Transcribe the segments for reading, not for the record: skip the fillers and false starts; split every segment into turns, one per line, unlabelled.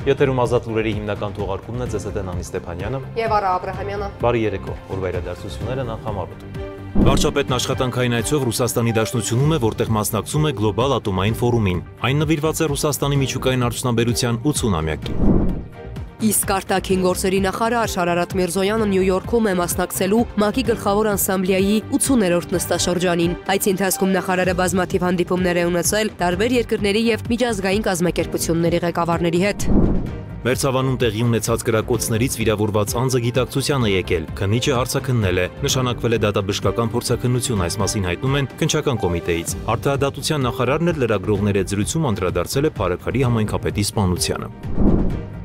Եթերում ազատ լուրերի հիմնական թողարկումն է ԾՍՏ-ն Անի Ստեփանյանը
եւ Արա Աբրահամյանը։
Բարի երեկո, օրվա իրադարձությունները նախ համարոտ։ Վարչապետն աշխատանքային այցով Ռուսաստանի Դաշնությունում է, որտեղ մասնակցում է գլոբալ ատոմային ֆորումին։ Այն նվիրված է Ռուսաստանի միջուկային արդյունաբերության 80-ամյակին։
Իսկ արտաքին գործերի նախարար Արարատ Միրզոյանը Նյու Յորքում է մասնակցելու ՄԱԿ-ի գլխավոր ասամբլեայի 80-րդ նստաշրջանին։ Այդ ընթացքում նախարարը բազմաթիվ հանդիպումներ է ունեցել տարբեր երկրների եւ միջազգային կազմակերպությունների ղեկավարների հետ։
Մերձավանում տեղի ունեցած կրակոցներից վիրավորված անձը գիտակցության է եկել, քննիչը հարցաքննել է, նշանակվել է դատաբժշկական փորձաքննություն, այս մասին հայտնում են քննչական կոմիտեից։ Արտահայտության նախարարն էլ լրագրողների հետ զրույցում անդրադարձել է Փարաքարի համայնքապետի սպանությանը։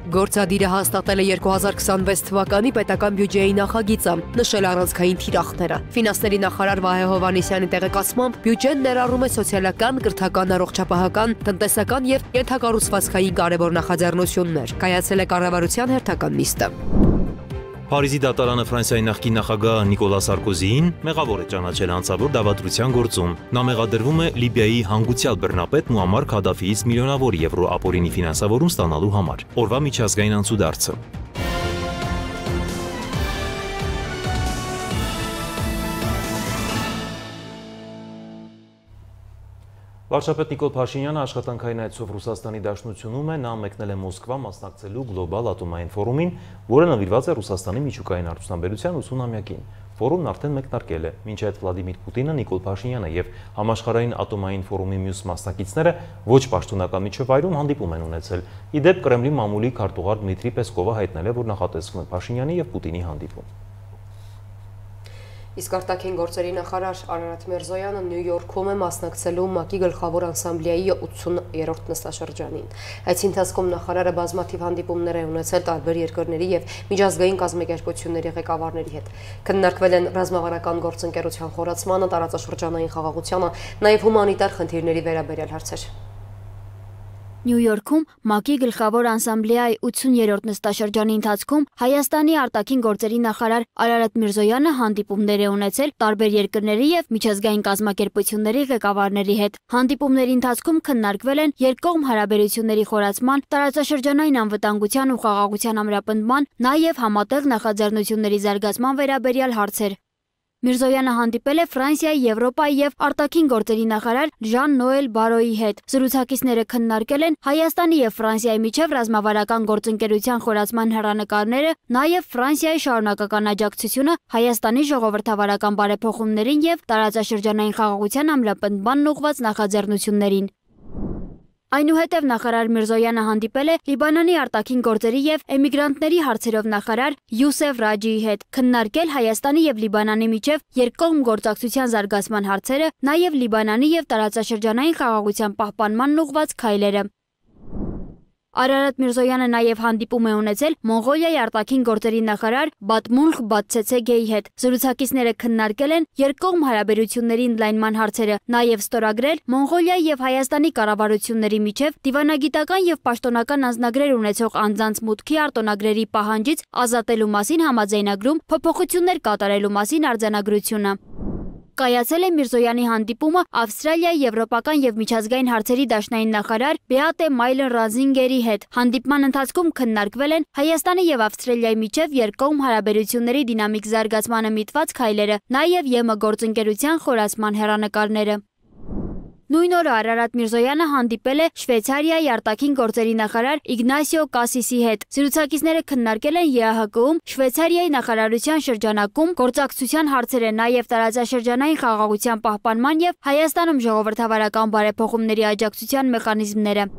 Գործադիրը հաստատել է 2026 թվականի պետական բյուջեի նախագիծը, նշել առանցքային թիրախները։ Ֆինանսների նախարար Վահե Հովհաննիսյանի տեղեկացմամբ բյուջեն ներառում է սոցիալական, կրթական, առողջապահական, տնտեսական եւ ենթակառուցվածքային կարևոր նախաձեռնություններ։ Կայացել է կառավարության հերթական նիստը։
Փարիզի դատարանը Ֆրանսիայի նախկին նախագահ Նիկոլա Սարկոզիին մեղավոր է ճանաչել անձավոր դավադրության գործում։ Նա մեղադրվում է Լիբիայի հանգուցյալ բռնապետ Մուամմար Քադաֆիից միլիոնավոր եվրո ապօրինի ֆինանսավորում ստանալու համար։ Օրվա միջազգային անցուդարձը։ Վարչապետ Նիկոլ Փաշինյանը աշխատանքային այցով Ռուսաստանի Դաշնությունում է, նա մեկնել է Մոսկվա մասնակցելու գլոբալ ատոմային ֆորումին, որը նվիրված է Ռուսաստանի միջուկային արդյունաբերության 80-ամյակին։ Ֆորումն արդեն մեկնարկել է, մինչ այդ Վլադիմիր Պուտինը, Նիկոլ Փաշինյանը եւ համաշխարհային ատոմային ֆորումի մյուս մասնակիցները ոչ պաշտոնական միջավայրում հանդիպում են ունեցել։ Ի դեպ Կրեմլի մամուլի քարտուղար Դմիտրի Պեսկովը հայտնել է, որ նախատեսվում է Փաշինյանի եւ Պուտինի հանդիպում։
Իսկ արտաքին գործերի նախարար Արարատ Միրզոյանը Նյու Յորքում է մասնակցելու ՄԱԿ-ի գլխավոր ասամբլեայի 80-րդ նստաշրջանին։ Այդ ընթացքում նախարարը բազմաթիվ հանդիպումներ է ունեցել տարբեր երկրների եւ միջազգային կազմակերպությունների ղեկավարների հետ։ Քննարկվել են ռազմավարական գործընկերության խորացմանը, տարածաշրջանային խաղաղությանը, նաեւ հումանիտար խնդիրների վերաբերյալ հարցեր։
Նյու Յորքում ՄԱԿ-ի գլխավոր ասամբլեայի 80-րդ նստաշրջանի ընթացքում Հայաստանի արտաքին գործերի նախարար Արարատ Միրզոյանը հանդիպումներ է ունեցել տարբեր երկրների եւ միջազգային կազմակերպությունների ղեկավարների հետ։ Հանդիպումների ընթացքում քննարկվել են երկկողմ հարաբերությունների խորացման, տարածաշրջանային անվտանգության ու խաղաղության ամրապնդման, նաեւ համատեղ նախաձեռնությունների զարգացման վերաբերյալ հարցեր։ Միրզոյանը հանդիպել է Ֆրանսիայի, Եվրոպայի եւ արտաքին գործերի նախարար Ժան-Նոել Բարոյի հետ։ Զրուցակիցները քննարկել են Հայաստանի եւ Ֆրանսիայի միջև ռազմավարական գործընկերության խորացման հեռանկարները, նաեւ Ֆրանսիայի շարունակական աջակցությունը Հայաստանի ժողովրդավարական բարեփոխումներին եւ տարածաշրջանային խաղաղության ամրապնդմանն ուղղված նախաձեռնություններին։ Այնուհետև նախարար Միրզոյանը հանդիպել է Լիբանանի արտաքին գործերի եւ էմիգրանտների հարցերով նախարար Յուսեֆ Ռաջիի հետ, քննարկել Հայաստանի եւ Լիբանանի միջև երկկողմ գործակցության զարգացման հարցերը, նաեւ Լիբանանի եւ տարածաշրջանային խաղաղության պահպանմանն ուղղված քայլերը։ Արարատ Միրզոյանը նաև հանդիպում է ունեցել Մոնղոլիայի արտաքին գործերի նախարար Բատմունղ Բատցեցեգեի հետ։ Զրուցակիցները քննարկել են երկկողմ հարաբերությունների ընդլայնման հարցերը, նաև ստորագրել Մոնղոլիայի եւ Հայաստանի կառավարությունների միջև դիվանագիտական եւ պաշտոնական անձնագրեր ունեցող անձանց մուտքի արտոնագրերի պահանջից ազատելու մասին համաձայնագրում փոփոխություններ կատարելու մասին արձանագրությունը։ Կայացել է Միրզոյանի հանդիպումը Ավստրալիայի եվրոպական եւ միջազգային հարցերի դաշնային նախարար Բեատե Մայլեն Ռազինգերի հետ։ Հանդիպման ընթացքում քննարկվել են Հայաստանի եւ Ավստրալիայի միջև երկկողմ հարաբերությունների դինամիկ զարգացմանը միտված քայլերը, նաեւ ԵՄ գործընկերության խորացման հեռանկարները։ Նույն օրը Արարատ Միրզոյանը հանդիպել է Շվեյցարիայի արտաքին գործերի նախարար Իգնասիո Կասիսի հետ։ Զրուցակիցները քննարկել են ԵԱՀԿ-ում Շվեյցարիայի նախարարության շրջանակում գործակցության հարցերը, նաև տարածաշրջանային խաղաղության պահպանման եւ Հայաստանում ժողովրդավարական բարեփոխումների աջակցության մեխանիզմները։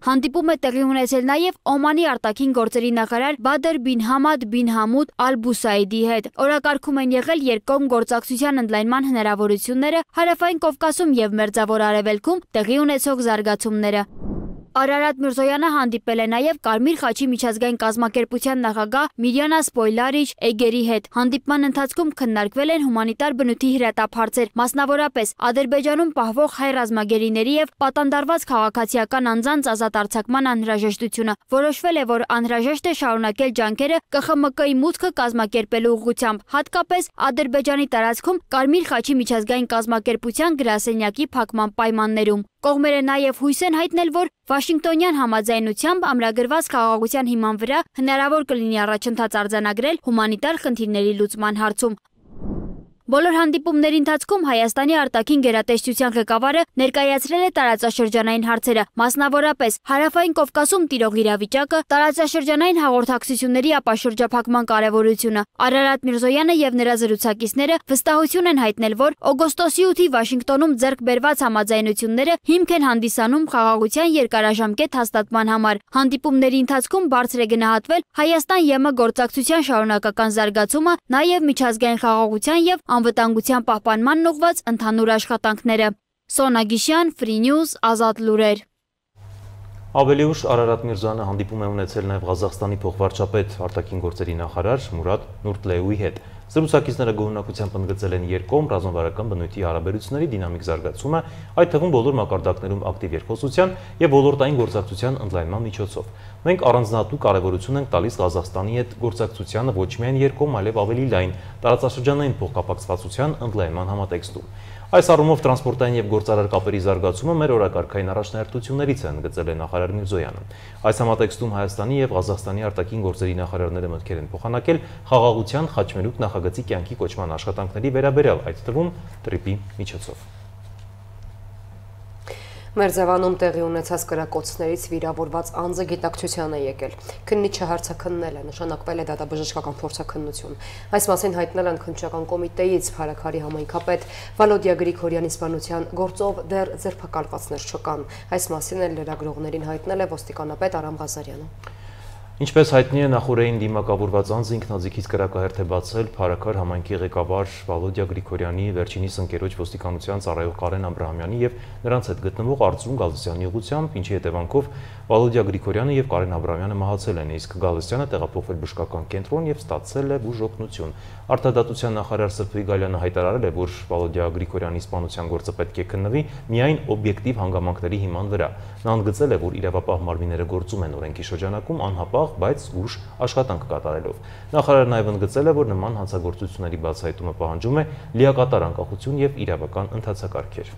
Հանդիպում է տեղի ունեցել նաև Օմանի արտաքին գործերի նախարար Բադր բին Համադ բին Համուդ Ալ-Բուսայդի հետ։ Օրակարգում են եղել երկկողմ գործակցության ընդլայնման հնարավորությունները, Հարավային Կովկասում եւ Մերձավոր Արևելքում տեղի ունեցող զարգացումները։ Արարատ Միրզոյանը հանդիպել է նաև Կարմիր խաչի միջազգային կազմակերպության նախագահ Միրյանա Սպոյլարիչ Էգերի հետ։ Հանդիպման ընթացքում քննարկվել են հումանիտար բնույթի հրատապ հարցեր, մասնավորապես Ադրբեջանում պահվող հայ ռազմագերիների եւ պատանդարված քաղաքացիական անձանց ազատ արձակման անհրաժեշտությունը։ Որոշվել է, որ անհրաժեշտ է շարունակել ջանքերը ԿԽՄԿ-ի մուտքը կազմակերպելու ուղղությամբ, հատկապես Ադրբեջանի տարածքում Կարմիր խաչի միջազգային կազմակերպության գրասենյակի փակման պայմաններում։ Կողմերը նաև հույս են հայտնել, որ Վաշինգտոնյան համաձայնությամբ ամրագրված խաղաղության հիման վրա հնարավոր կլինի առաջընթաց արձանագրել հումանիտար խնդիրների լուծման հարցում։ Բոլոր հանդիպումների ընթացքում Հայաստանի արտաքին գերատեսչության ղեկավարը ներկայացրել է տարածաշրջանային հարցերը, մասնավորապես Հարավային Կովկասում տիրող իրավիճակը, տարածաշրջանային հաղորդակցությունների ապաշրջափակման կարևորությունը։ Արարատ Միրզոյանը եւ նրա զրուցակիցները վստահություն են հայտնել, որ օգոստոսի 8-ի Վաշինգտոնում ձեռք բերված համաձայնությունները հիմք են հանդիսանում խաղաղության երկարաժամկետ հաստատման համար։ Հանդիպումների ընթացքում բարձր է գնահատվել Հայաստան-ԵՄ գործակցության շարունակական զարգացումը, նաեւ միջազգային խաղաղության եւ անվտանգության պահպանման ուղղված ընդհանուր աշխատանքները։ Սոնա Գիշյան, Free News, Ազատ լուրեր։
Ավելի ուշ Արարատ Միրզոյանը հանդիպում է ունեցել նաև Ղազախստանի փոխվարչապետ արտաքին գործերի նախարար Մուրադ Նուրտլեուի հետ։ Զրուցակիցները գոհունակությամբ ընդգծել են երկկողմ ռազմավարական բնույթի հարաբերությունների դինամիկ զարգացումը, այդ թվում բոլոր մակարդակներում ակտիվ երկխոսության եւ ոլորտային գործակցության ընդլայնման միջոցով։ Մենք առանձնահատուկ կարևորություն ենք տալիս Ղազախստանի հետ գործակցությանը ոչ միայն երկկողմ, այլև ավելի լայն տարածաշրջանային փոխկապակցվածության ընդլայնման համատեքստում։ Այս առումով տրանսպորտային եւ գործարար կապերի զարգացումը մեր օրակարգային առաջնահերթություններից է, ընդգծել է նախարար Միրզոյանը։ Այս համատեքստում Հայաստանի եւ Ղազախստանի արտաքին գործերի նախարարները մտքեր են փոխանակել խաղաղության խաչմերուկ նախագծի կյանքի կոչման աշխատանքների վերաբերյալ, այդ թվում տրիպի միջոցով։
Մերձևանում տեղի ունեցած կրակոցներից վիրավորված անձը գիտակցության է եկել։ Քննիչը հարցաքննել է, նշանակվել է դատաբժշկական փորձաքննություն։ Այս մասին հայտնել են քննչական կոմիտեից Փարաքարի համայնքապետ Վալոդիա Գրիգորյանի սպանության գործով դեռ ձերբակալվածներ չկան։ Այս մասին էլ լրագրողներին հայտնել է ոստիկանապետ Արամ Ղազարյանը։
Ինչպես հայտնի է, նախորդային դիմակավորված անձը ինքնաձիգից կրակահերթ է բացել Փարաքար համայնքի ղեկավար Վալոդիա Գրիգորյանի, վերջինիս ընկերոջ ոստիկանության ծառայող Կարեն Աբրահամյանի եւ նրանց հետ գտնվող Արծրուն Գալստյանի ուղղությամբ, ինչի հետևանքով Վալոդիա Գրիգորյանը եւ Կարեն Աբրահամյանը մահացել են, իսկ Գալստյանը տեղափոխվել բժշկական կենտրոն եւ ստացել է բուժօգնություն։ Արտադատության նախարար Սրբի Գալյանը հայտարարել է, որ Վալոդիա Գրիգորյանի սպանության գործը պետք է քննվի միայն օբյեկտիվ հանգամանքների հիման վրա։ Նա ընդգծել է, որ իրավապահ մարմինները գործում են օրենքի շրջանակում անհապաղ, բայց ուշ աշխատանք կատարելով։ Նախարարը նաև ընդգծել է, որ նման հանցագործությունների բացահայտումը պահանջում է լիակատար անկախություն եւ իրավական ընթացակարգեր։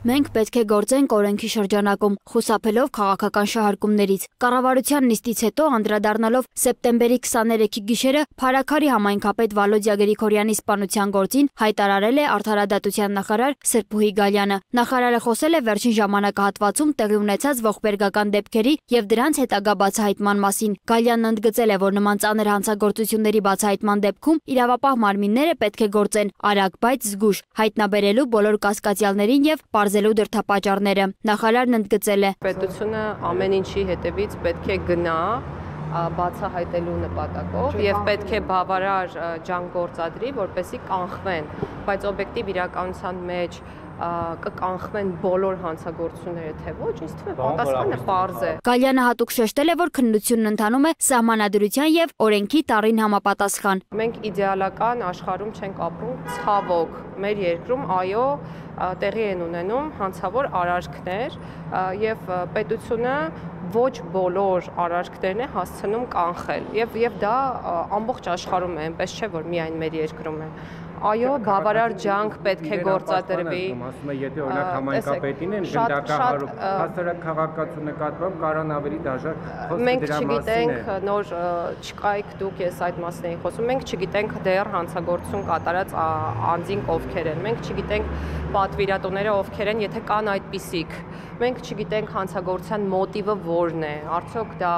Մենք պետք է գործենք օրենքի շրջանակում, խուսափելով քաղաքական շահարկումներից։ Կառավարության նիստից հետո անդրադառնալով սեպտեմբերի 23-ի գիշերը Փարաքարի համայնքապետ Վալոդիա Գրիգորյանի սպանության գործին հայտարարել է արդարադատության նախարար Սրբուհի Գալյանը։ Նախարարը խոսել է վերջին ժամանակահատվածում տեղի ունեցած ողբերգական դեպքերի եւ դրանց հետագա բացահայտման մասին։ Գալյանն ընդգծել է, որ նման ծանր հանցագործությունների բացահայտման դեպքում իրավապահ մարմինները պետք է գործեն արագ, բայց զգուշ, հայտնաբերելու բոլոր կասկածյալներին եւ զելու դրդապատճառները։ Նախարարն ընդգծել է.
Պետությունը ամեն ինչի հետևից պետք է գնա բացահայտելու նպատակով եւ պետք է բավարար ջանք գործադրի, որպեսզի կանխվեն, բայց օբյեկտիվ իրականության մեջ կկանխվեն բոլոր հանցագործությունները, թե ոչ, ինձ թվում է պատասխանը պարզ է։
Գալյանը հատուկ շեշտել է, որ քննությունն ընթանում է սահմանադրության եւ օրենքի տառին համապատասխան։
Մենք իդեալական աշխարհում չենք ապրում, ցավոք, մեր երկրում այո տեղի են ունենում հանցավոր արարքներ եւ պետությունը ոչ բոլոր արարքներն է հասցնում կանխել եւ դա ամբողջ աշխարհում է, այնպես չէ որ միայն մեր երկրում է։ Այո, բավարար ջանք պետք է գործադրվի։
Ասում է, եթե օրինակ համայնքապետին են գնդակահարում, հասարակ քաղաքացու նկատմամբ կարան ավելի դաժան խոսքը
մենք
դրա
չգիտենք, նոր չկայք դուք, ես այդ մասն էի խոսում, մենք չգիտենք դեռ հանցագործություն կատարած անձինք ովքեր են, մենք չգիտենք պատվիրատուները ովքեր են, եթե կան այդպիսիք, մենք չգիտենք հանցագործության մոտիվը որն է, արդյոք դա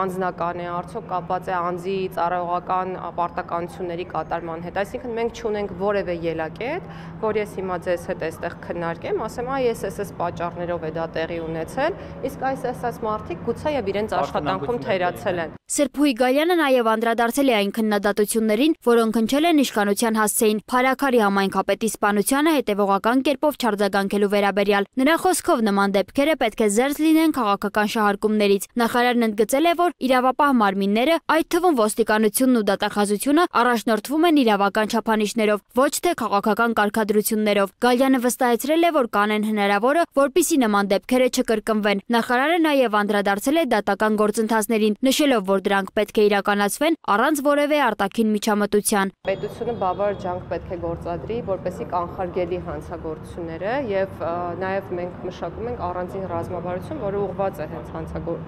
անձնական է, արդյոք կապված է անձի ծառայողական պարտականությունների կատարման հետ, այսինքն մենք չունենք որևէ ելակետ, որ ես հիմա ձեզ հետ այստեղ քննարկեմ, ասեմ, այս պատճառներով է դա տեղի ունեցել, իսկ այս մարդիկ գուցեև իրենց աշխատանքում թերացել են։
Սրբուհի Գալյանը նաև անդրադարձել է այն քննադատություններին, որոնք հնչել են իշխանության հասցեին Փարաքարի համայնքապետի սպանությանը հետևողական կերպով չարձագանքելու վերաբերյալ։ Նրա խոսքով նման դեպքերը պետք է զերծ լինեն քաղաքական շահարկումներից։ Նախարարն ընդգծել է, որ իրավապահ մարմինները, այդ թվում ոստիկանությունն ու դատախազությունը, առաջնորդվում են իրավական չափանիշներով ջանքերով, ոչ թե քաղաքական կարգադրություններով։ Գալյանը վստահեցրել է, որ կանեն հնարավորը, որպիսի նման դեպքերը չկրկնվեն։ Նախարարը նաև անդրադարձել է դատական գործընթացներին, նշելով, որ դրանք պետք է իրականացվեն առանց որևէ արտաքին միջամտության։
Պետությունը բավարար ջանք պետք է գործադրի, որպեսզի կանխարգելի հանցագործությունները եւ նաեւ մենք մշակում ենք առանձին ռազմավարություն, որը ուղղված է հենց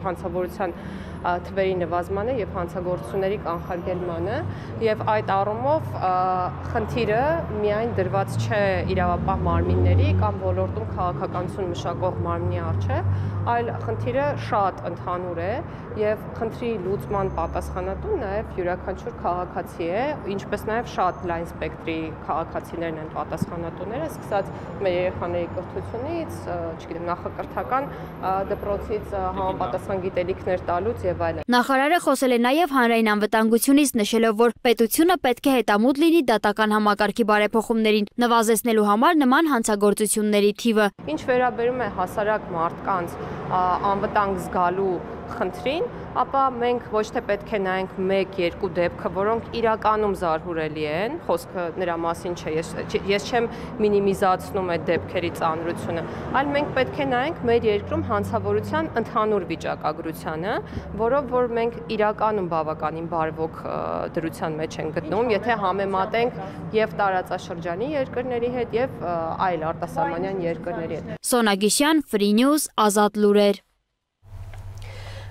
հանցավորության թվերի նվազմանը եւ հանցագործությունների կանխարգելմանը եւ այդ առումով խնդիրը միայն դրված չէ իրավապահ մարմինների կամ ոլորտում քաղաքականություն մշակող մարմնի առջեւ, այլ խնդիրը շատ ընդհանուր է եւ խնդրի լուծման պատասխանատու նաեւ յուրաքանչյուր քաղաքացի է, ինչպես նաեւ շատ լայն սպեկտրի քաղաքացիներն են պատասխանատուները, սկսած մեր երեխաների կրթությունից, չգիտեմ, նախակրթական դպրոցից համապատասխան գիտելիքներ տալուց եւ այլն։
Նախարարը խոսել է նաև հանրային անվտանգությունից, նշելով, որ պետությունը պետք է հետամուտ լինի դատական համակարգի բարեփոխումներին, նվազեցնելու համար նման հանցագործությունների թիվը։
Ինչ վերաբերում է հասարակ մարդկանց անվտանգ զգալու խնդրին, ապա մենք ոչ թե պետք է նայենք 1-2 դեպքը, որոնք իրականում զարհուրելի են, խոսքը նրա մասին չէ, ես չեմ մինիմիզացնում այդ դեպքերի ծանրությունը, այլ մենք պետք է նայենք մեր երկրում հանցավորության ընդհանուր վիճակագրությանը, որով որ մենք իրականում բավականին բարվոք դրության մեջ ենք գտնվում, եթե համեմատենք եւ տարածաշրջանի երկրների հետ եւ այլ արտասահմանյան երկրների հետ։
Սոնա Գիշյան, Free News, Ազատ լուրեր։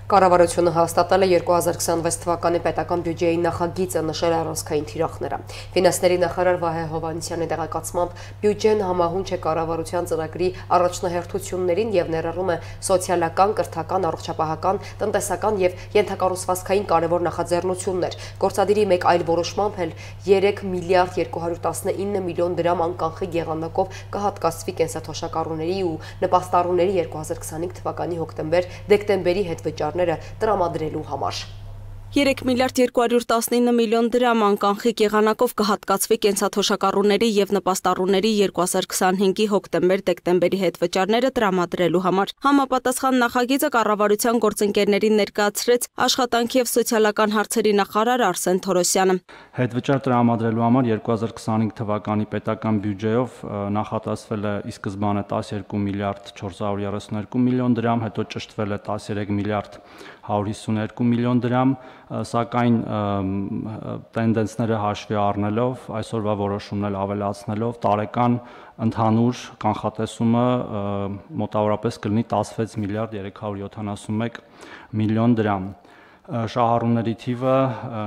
Կառավարությունը հաստատել է 2026 թվականի պետական բյուջեի նախագիծը, նշել առանցքային թիրախները։ Ֆինանսների նախարար Վահե Հովհաննիսյանի տեղեկացմամբ բյուջեն համահունչ է կառավարության ծրագրի առաջնահերթություններին եւ ներառում է սոցիալական, կրթական, առողջապահական, տնտեսական եւ ենթակառուցվածքային կարևոր նախաձեռնություններ։ Գործադիրի մեկ այլ որոշմամբ էլ 3 միլիարդ 219 միլիոն դրամ անկանխիկ եղանակով կհատկացվի կենսաթոշակառուների ու նպաստառուների 2025 թվականի հոկտեմբեր-դեկտեմբերի հետվճար տրամադրելու համար։
3 միլիարդ 219 միլիոն դրամ անկանխիկ եղանակով կհատկացվի կենսաթոշակառուների եւ նպաստառուների 2025-ի հոկտեմբեր-դեկտեմբերի հետվճարները տրամադրելու համար։ Համապատասխան նախագիծը կառավարության գործընկերներին ներկայացրեց Աշխատանքի եւ սոցիալական հարցերի նախարար Արսեն Թորոսյանը։
Հետվճար տրամադրելու համար 2025 թվականի պետական բյուջեով նախատեսվել է ի սկզբանե 12 միլիարդ 432 միլիոն դրամ, հետո ճշտվել է 13 միլիարդ 152 միլիոն դրամ, սակայն տենդենսները հաշվի առնելով, այսօրվա որոշումն էլ ավելացնելով, տարեկան ընդհանուր կանխատեսումը մոտավորապես կլինի 16 միլիարդ 371 միլիոն դրամ։ Շահառուների թիվը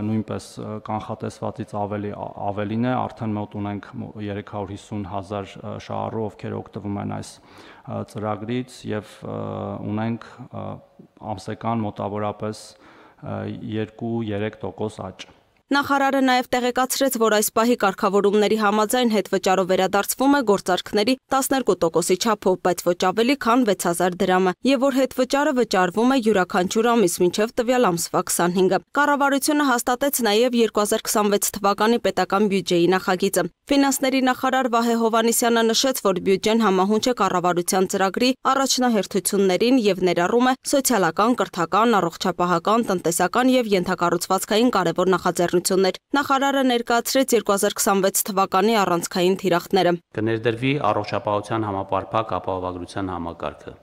նույնպես կանխատեսվածից ավելին է, արդեն մոտ ունենք 350,000 շահառու, ովքեր օգտվում են այս ծրագրից եւ ունենք ամսական մոտավորապես 2-3% աճ։
Նախարարը նաև տեղեկացրեց, որ այս պահի կարգավորումների համաձայն հետվճարով վերադարձվում է գործարքների 12%-ի չափով, բայց ոչ ավելի քան 6000 դրամը, եւ որ հետվճարը վճարվում է յուրաքանչյուր ամիս մինչև տվյալ ամսվա 25-ը։ Կառավարությունը հաստատեց նաև 2026 թվականի պետական բյուջեի նախագիծը։ Ֆինանսների նախարար Վահե Հովհաննիսյանը նշեց, որ բյուջեն համահունչ է կառավարության ծրագրի առաջնահերթություններին եւ ներառում է սոցիալական, կրթական, առողջապահական, տնտեսական եւ ենթակառուցվածքային կարևոր նախաձեռնություններ։ Նախարարը ներկայացրեց 2026 թվականի առանցքային թիրախները։
Կներդրվի առողջապահության համապարփակ ապահովագրության համակարգը։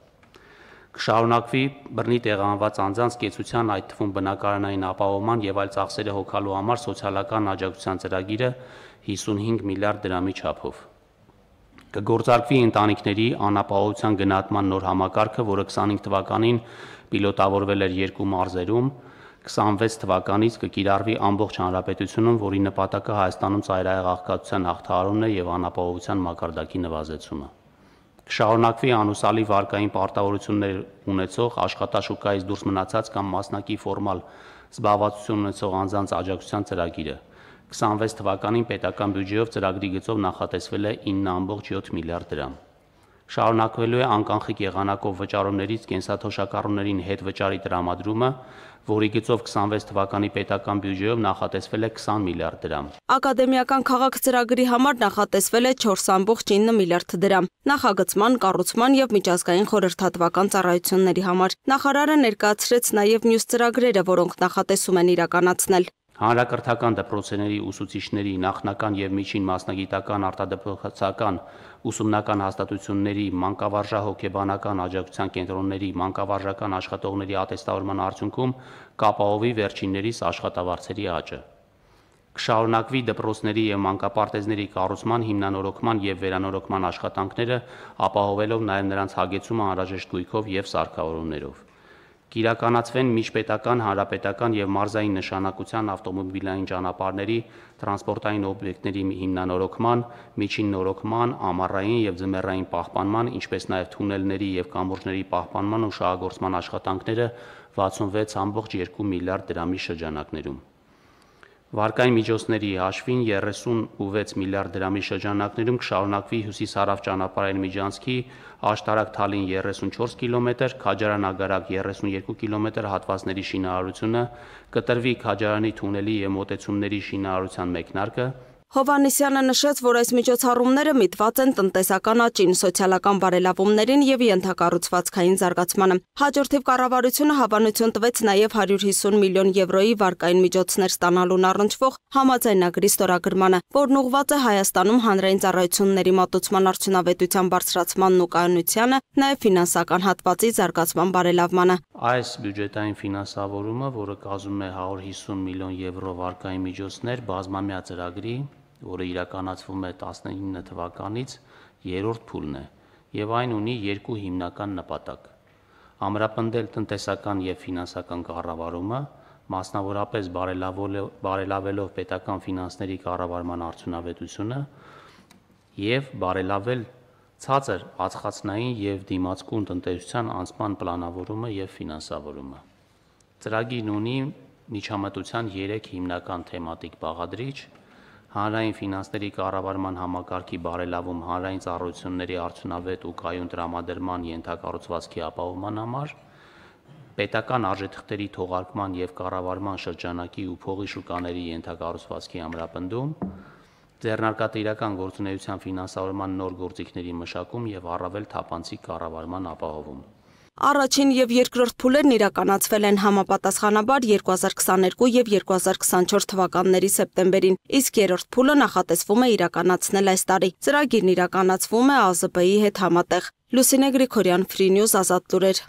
Կշարունակվի բռնի տեղանված անձանց կեցության, այդ թվում բնակարանային ապահովման եւ այլ ծախսերը հոգալու համար սոցիալական աջակցության ծրագիրը 55 միլիարդ դրամի չափով։ Կգործարկվի ընտանիքների անապահովության գնահատման նոր համակարգը, որը 25 թվականին պիլոտավորվել էր 2 մարզերում, 26 թվականից կկիրառվի ամբողջ հանրապետությունում, որի նպատակը Հայաստանում ծայրահեղ աղքատության հաղթահարումն է եւ անապահովության մակարդակի նվազեցումը։ Կշարունակվի անուսալի վարկային պարտավորություններ ունեցող աշխատաշուկայից դուրս մնացած կամ մասնակի ֆորմալ զբաղվածություն ունեցող անձանց աջակցության ծրագիրը։ 26 թվականին պետական բյուջեով ծրագրի գծով նախատեսվել է 9.7 միլիարդ դրամ։ Շարունակվելու է անկանխիկ եղանակով վճարումներից կենսաթոշակառուներին հետվճարի տրամադրումը, որի գծով 26 թվականի պետական բյուջեով նախատեսվել է 20 միլիարդ դրամ։
Ակադեմիական քաղաք ծրագրի համար նախատեսվել է 4.9 միլիարդ դրամ։ Նախագծման, կառուցման եւ միջազգային խորհրդատվական ծառայությունների համար։ Նախարարը ներկայացրեց նաեւ մյուս ծրագրերը, որոնք նախատեսում են իրականացնել։
Հանրակրթական դպրոցների ուսուցիչների նախնական եւ միջին մասնագիտական արտադպրոցական ուսումնական հաստատությունների մանկավարժահոգեբանական աջակցության կենտրոնների մանկավարժական աշխատողների ատեստավորման արդյունքում կապահովի վերջիններիս աշխատավարձերի աճը։ Կշարունակվի դպրոցների եւ մանկապարտեզների կառուցման, հիմնանորոգման եւ վերանորոգման աշխատանքները, ապահովելով նաեւ նրանց հագեցումը անհրաժեշտ գույքով եւ սարքավորումներով։ Կիրականացվեն միջպետական, հանրապետական եւ մարզային նշանակության ավտոմոբիլային ճանապարհների, տրանսպորտային օբյեկտների հիմնանորոգման, միջին նորոգման, ամառային եւ ձմեռային պահպանման, ինչպես նաեւ թունելների եւ կամուրջների պահպանման ու շահագործման աշխատանքները 66.2 միլիարդ դրամի շրջանակներում։ Վարկային միջոցների հաշվին 36 միլիարդ դրամի շրջանակներում կշարունակվի հյուսիս-հարավ ճանապարհային միջանցքի Աշտարակ-Թալին 34 կիլոմետր, Քաջարան-Ագարակ 32 կիլոմետր հատվածների շինարարությունը, կտրվի Քաջարանի թունելի եւ մոտեցումների շինարարության մեկնարկը։
Հովհաննիսյանը նշեց, որ այս միջոցառումները միտված են տնտեսական աճին, սոցիալական բարելավումներին եւ ենթակառուցվածքային զարգացմանը։ Հաջորդիվ կառավարությունը հավանություն տվեց նաեւ 150 միլիոն եվրոյի վարկային միջոցներ ստանալուն առնչվող համաձայնագրի ստորագրմանը, որն ուղղված է Հայաստանում հանրային ծառայությունների մատուցման արդյունավետության բարձրացմանն ու կայունությանը, նաեւ ֆինանսական հատվածի զարգացման բարելավմանը։
Այս բյուջետային ֆինանսավորումը, որը կազմում է 150 միլիոն եվրո վարկային միջոցներ, բազմամյա ծրագրի, որը իրականացվում է 19 թվականից, երրորդ փուլն է եւ այն ունի երկու հիմնական նպատակ. ամրապնդել տնտեսական եւ ֆինանսական կառավարումը, մասնավորապես բարելավելով պետական ֆինանսների կառավարման արդյունավետությունը եւ բարելավել ցածր ածխածնային եւ դիմացկուն տնտեսության անցման պլանավորումը եւ ֆինանսավորումը։ Ծրագիրն ունի միջամտության 3 հիմնական թեմատիկ բաղադրիչ՝ հանրային ֆինանսների կառավարման համակարգի բարելավում հանրային ծառայությունների արդյունավետ ու կայուն տրամադրման ենթակառուցվածքի ապահովման համար, պետական արժեթղթերի թողարկման եւ կառավարման շրջանակի ու փողի շուկաների ենթակառուցվածքի ամրապնդում, ձեռնարկատիրական գործունեության ֆինանսավորման նոր գործիքների մշակում եւ առավել թափանցիկ կառավարման ապահովում։
Առաջին եւ երկրորդ փուլերն իրականացվել են համապատասխանաբար 2022 եւ 2024 թվականների սեպտեմբերին, իսկ երրորդ փուլը նախատեսվում է իրականացնել այս տարի։ Ծրագիրն իրականացվում է ԱԶԲ-ի հետ համատեղ։ Լուսինե Գրիգորյան, Free News, Ազատ լուրեր։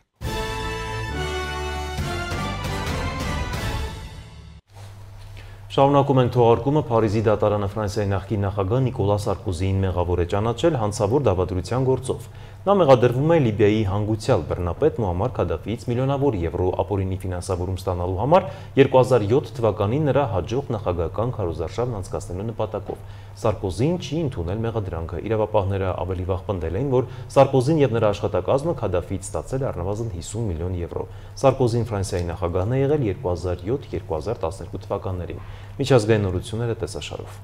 Շարունակում ենք թողարկումը Փարիզի դատարանը Ֆրանսիայի նախկին նախագահ Նիկոլա Սարկոզիին մեղավոր է ճանաչել հանցավոր դավադրության գործով։ Նա մեղադրվում է Լիբիայի հանգուցյալ բռնապետ Մուամմար Քադաֆիից միլիոնավոր եվրո ապօրինի ֆինանսավորում ստանալու համար 2007 թվականին նրա հաջող նախագահական քարոզարշավն անցկացնելու նպատակով։ Սարկոզին չի ընդունել մեղադրանքը։ Իրավապահները ավելի վաղ պնդել էին, որ Սարկոզին եւ նրա աշխատակազմը Քադաֆիից ստացել է առնվազն 50 միլիոն եվրո։ Սարկոզին Ֆրանսիայի նախագահն է եղել 2007-2012 թվականներին։ Միջազգային նորությունները տեսաշարով։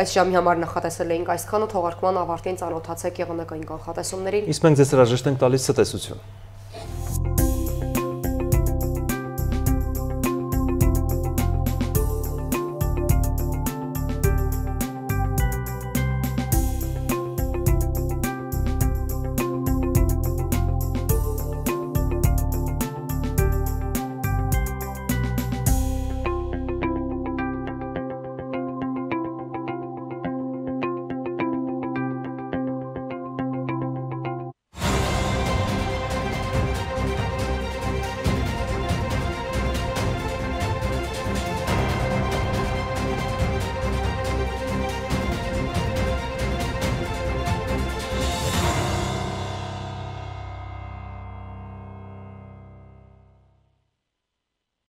Այս ժամի համար նախատեսել էինք այսքանը, թողարկման ավարտին ծանոթացեք եղանակային կանխատեսումներին։
Իսկ մենք ձեզ հրաժեշտ ենք տալիս ցտեսություն։